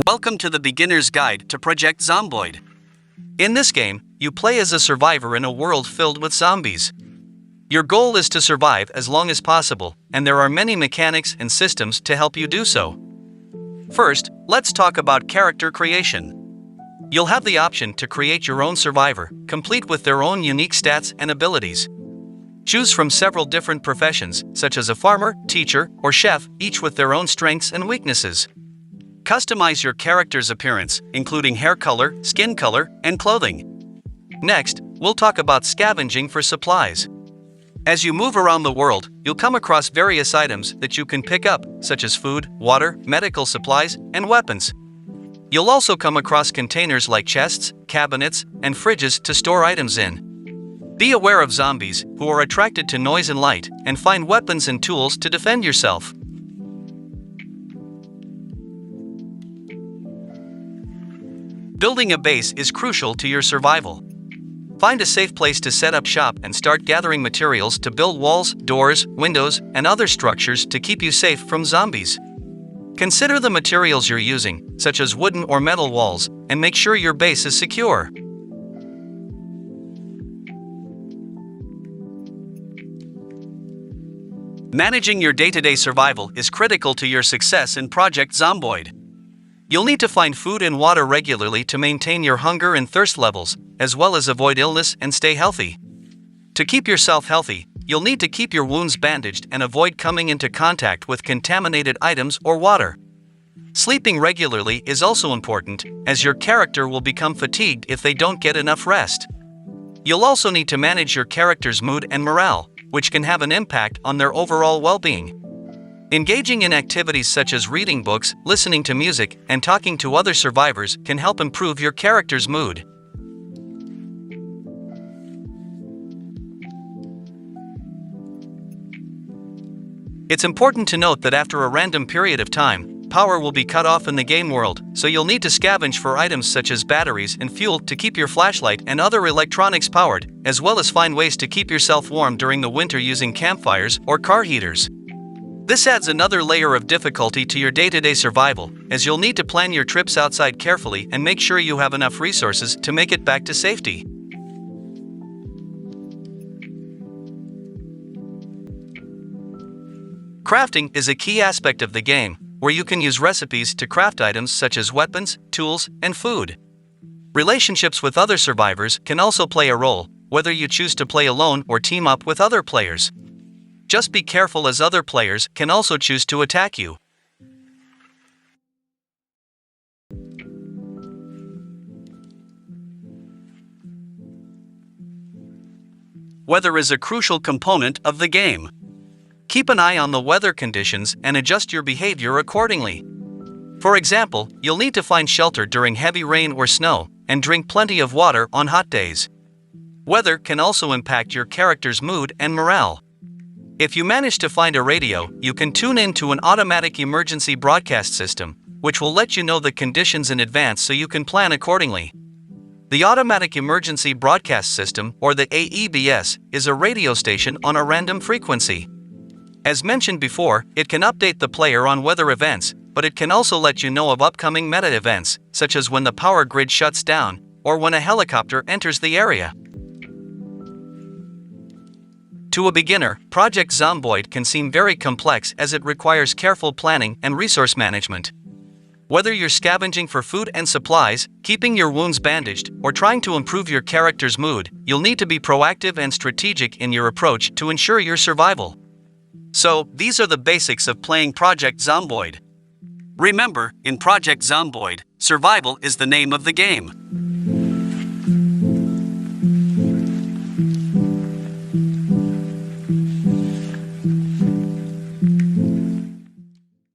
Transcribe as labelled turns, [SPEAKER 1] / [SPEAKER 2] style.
[SPEAKER 1] Welcome to the beginner's guide to Project Zomboid. In this game, you play as a survivor in a world filled with zombies. Your goal is to survive as long as possible, and there are many mechanics and systems to help you do so. First, let's talk about character creation. You'll have the option to create your own survivor, complete with their own unique stats and abilities. Choose from several different professions, such as a farmer, teacher, or chef, each with their own strengths and weaknesses. Customize your character's appearance, including hair color, skin color, and clothing. Next, we'll talk about scavenging for supplies. As you move around the world, you'll come across various items that you can pick up, such as food, water, medical supplies, and weapons. You'll also come across containers like chests, cabinets, and fridges to store items in. Be aware of zombies, who are attracted to noise and light, and find weapons and tools to defend yourself. Building a base is crucial to your survival. Find a safe place to set up shop and start gathering materials to build walls, doors, windows, and other structures to keep you safe from zombies. Consider the materials you're using, such as wooden or metal walls, and make sure your base is secure. Managing your day-to-day survival is critical to your success in Project Zomboid. You'll need to find food and water regularly to maintain your hunger and thirst levels, as well as avoid illness and stay healthy. To keep yourself healthy, you'll need to keep your wounds bandaged and avoid coming into contact with contaminated items or water. Sleeping regularly is also important, as your character will become fatigued if they don't get enough rest. You'll also need to manage your character's mood and morale, which can have an impact on their overall well-being. Engaging in activities such as reading books, listening to music, and talking to other survivors can help improve your character's mood. It's important to note that after a random period of time, power will be cut off in the game world, so you'll need to scavenge for items such as batteries and fuel to keep your flashlight and other electronics powered, as well as find ways to keep yourself warm during the winter using campfires or car heaters. This adds another layer of difficulty to your day-to-day survival, as you'll need to plan your trips outside carefully and make sure you have enough resources to make it back to safety. Crafting is a key aspect of the game, where you can use recipes to craft items such as weapons, tools, and food. Relationships with other survivors can also play a role, whether you choose to play alone or team up with other players. Just be careful, as other players can also choose to attack you. Weather is a crucial component of the game. Keep an eye on the weather conditions and adjust your behavior accordingly. For example, you'll need to find shelter during heavy rain or snow, and drink plenty of water on hot days. Weather can also impact your character's mood and morale. If you manage to find a radio, you can tune in to an automatic emergency broadcast system, which will let you know the conditions in advance so you can plan accordingly. The Automatic Emergency Broadcast System, or the AEBS, is a radio station on a random frequency. As mentioned before, it can update the player on weather events, but it can also let you know of upcoming meta events, such as when the power grid shuts down, or when a helicopter enters the area. To a beginner, Project Zomboid can seem very complex, as it requires careful planning and resource management. Whether you're scavenging for food and supplies, keeping your wounds bandaged, or trying to improve your character's mood, you'll need to be proactive and strategic in your approach to ensure your survival. So, these are the basics of playing Project Zomboid. Remember, in Project Zomboid, survival is the name of the game.